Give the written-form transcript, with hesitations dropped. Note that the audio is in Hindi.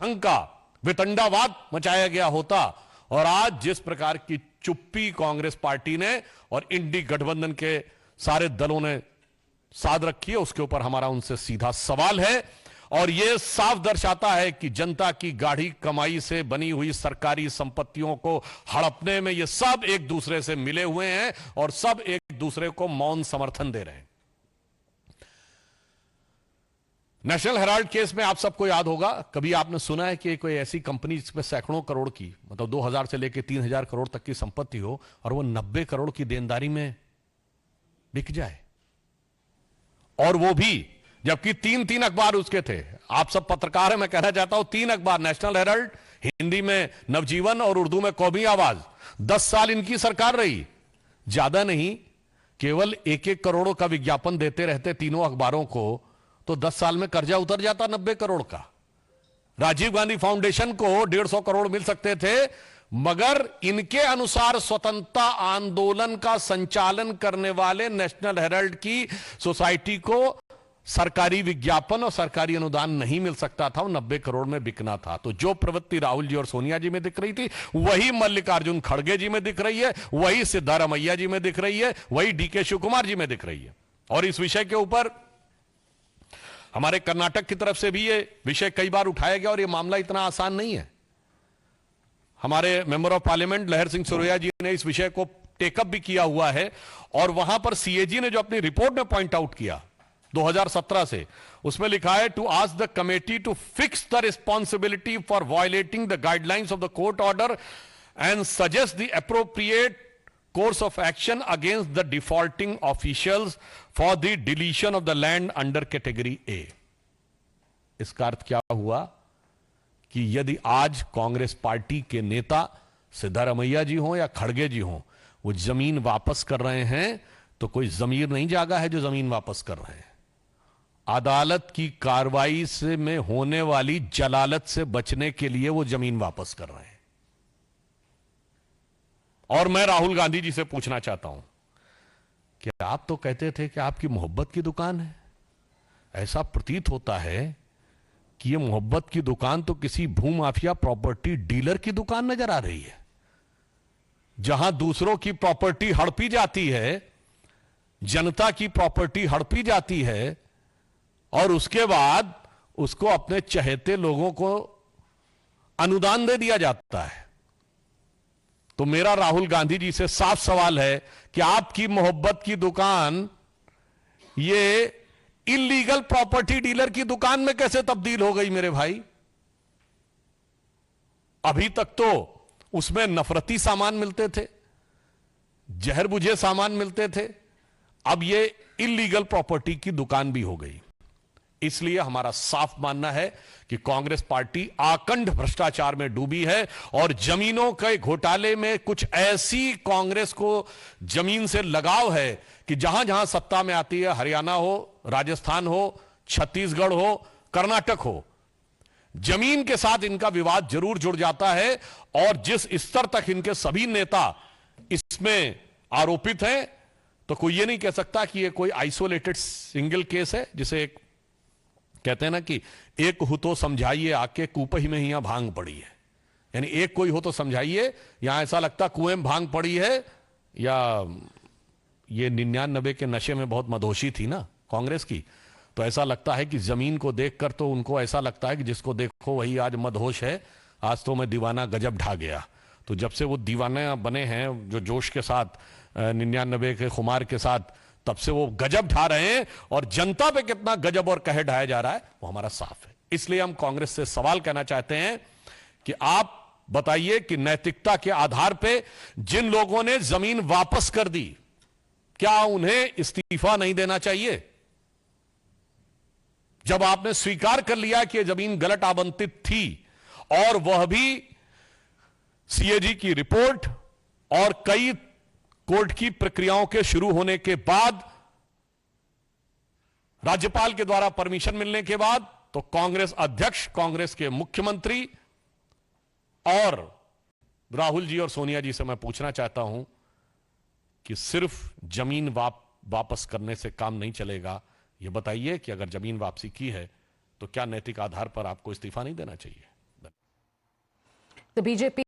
ढंग का वितंडावाद मचाया गया होता और आज जिस प्रकार की चुप्पी कांग्रेस पार्टी ने और इंडी गठबंधन के सारे दलों ने साध रखी है, उसके ऊपर हमारा उनसे सीधा सवाल है। और यह साफ दर्शाता है कि जनता की गाढ़ी कमाई से बनी हुई सरकारी संपत्तियों को हड़पने में ये सब एक दूसरे से मिले हुए हैं और सब एक दूसरे को मौन समर्थन दे रहे हैं। नेशनल हेराल्ड केस में आप सबको याद होगा, कभी आपने सुना है कि कोई ऐसी कंपनी जिसमें सैकड़ों करोड़ की, मतलब 2000 से लेकर 3000 करोड़ तक की संपत्ति हो और वो 90 करोड़ की देनदारी में बिक जाए, और वो भी जबकि तीन अखबार उसके थे। आप सब पत्रकार हैं, मैं कहना चाहता हूं 3 अखबार, नेशनल हेराल्ड, हिंदी में नवजीवन और उर्दू में कौमी आवाज। 10 साल इनकी सरकार रही, ज्यादा नहीं, केवल 1-1 करोड़ का विज्ञापन देते रहते तीनों अखबारों को, तो 10 साल में कर्जा उतर जाता 90 करोड़ का। राजीव गांधी फाउंडेशन को 150 करोड़ मिल सकते थे, मगर इनके अनुसार स्वतंत्रता आंदोलन का संचालन करने वाले नेशनल हेराल्ड की सोसाइटी को सरकारी विज्ञापन और सरकारी अनुदान नहीं मिल सकता था, वो 90 करोड़ में बिकना था। तो जो प्रवृत्ति राहुल जी और सोनिया जी में दिख रही थी, वही मल्लिकार्जुन खड़गे जी में दिख रही है, वही सिद्धारमैया जी में दिख रही है, वही डीके शिव कुमार जी में दिख रही है। और इस विषय के ऊपर हमारे कर्नाटक की तरफ से भी ये विषय कई बार उठाया गया और ये मामला इतना आसान नहीं है। हमारे मेंबर ऑफ पार्लियामेंट लहर सिंह सुरैया जी ने इस विषय को टेकअप भी किया हुआ है, और वहां पर सीएजी ने जो अपनी रिपोर्ट में पॉइंट आउट किया 2017 से, उसमें लिखा है to ask the committee to fix the responsibility for violating the guidelines of the court order and suggest the appropriate course of action against the defaulting officials for the deletion of the land under category A। इसका अर्थ क्या हुआ कि यदि आज कांग्रेस पार्टी के नेता सिद्धारमैया जी हों या खड़गे जी हों, वो जमीन वापस कर रहे हैं, तो कोई जमीर नहीं जागा है जो जमीन वापस कर रहे हैं। अदालत की कार्रवाई से में होने वाली जलालत से बचने के लिए वो जमीन वापस कर रहे हैं। और मैं राहुल गांधी जी से पूछना चाहता हूं कि आप तो कहते थे कि आपकी मोहब्बत की दुकान है, ऐसा प्रतीत होता है कि यह मोहब्बत की दुकान तो किसी भूमाफिया प्रॉपर्टी डीलर की दुकान नजर आ रही है, जहां दूसरों की प्रॉपर्टी हड़पी जाती है, जनता की प्रॉपर्टी हड़पी जाती है, और उसके बाद उसको अपने चहेते लोगों को अनुदान दे दिया जाता है। तो मेरा राहुल गांधी जी से साफ सवाल है कि आपकी मोहब्बत की दुकान ये इलीगल प्रॉपर्टी डीलर की दुकान में कैसे तब्दील हो गई मेरे भाई? अभी तक तो उसमें नफरती सामान मिलते थे, जहर बुझे सामान मिलते थे, अब ये इलीगल प्रॉपर्टी की दुकान भी हो गई। इसलिए हमारा साफ मानना है कि कांग्रेस पार्टी आकंठ भ्रष्टाचार में डूबी है, और जमीनों के घोटाले में कुछ ऐसी कांग्रेस को जमीन से लगाव है कि जहां जहां सत्ता में आती है, हरियाणा हो, राजस्थान हो, छत्तीसगढ़ हो, कर्नाटक हो, जमीन के साथ इनका विवाद जरूर जुड़ जाता है। और जिस स्तर तक इनके सभी नेता इसमें आरोपित हैं, तो कोई ये नहीं कह सकता कि ये कोई आइसोलेटेड सिंगल केस है, जिसे एक कहते हैं ना कि एक हो तो समझाइए आके कुपही में ही यहां भांग पड़ी है, यानी एक कोई हो तो समझाइए, यहां ऐसा लगता कुएं में भांग पड़ी है, या ये 99 के नशे में बहुत मदहोशी थी ना कांग्रेस की, तो ऐसा लगता है कि जमीन को देखकर तो उनको ऐसा लगता है कि जिसको देखो वही आज मदहोश है, आज तो मैं दीवाना गजब ढा गया। तो जब से वो दीवाना बने हैं, जो जोश के साथ 99 के खुमार के साथ, तब से वो गजब ढा रहे हैं, और जनता पे कितना गजब और कहर ढाया जा रहा है वो हमारा साफ है। इसलिए हम कांग्रेस से सवाल कहना चाहते हैं कि आप बताइए कि नैतिकता के आधार पे जिन लोगों ने जमीन वापस कर दी, क्या उन्हें इस्तीफा नहीं देना चाहिए? जब आपने स्वीकार कर लिया कि यह जमीन गलत आवंटित थी, और वह भी सीएजी की रिपोर्ट और कई कोर्ट की प्रक्रियाओं के शुरू होने के बाद, राज्यपाल के द्वारा परमिशन मिलने के बाद, तो कांग्रेस अध्यक्ष, कांग्रेस के मुख्यमंत्री और राहुल जी और सोनिया जी से मैं पूछना चाहता हूं कि सिर्फ जमीन वापस करने से काम नहीं चलेगा। यह बताइए कि अगर जमीन वापसी की है तो क्या नैतिक आधार पर आपको इस्तीफा नहीं देना चाहिए? The BJP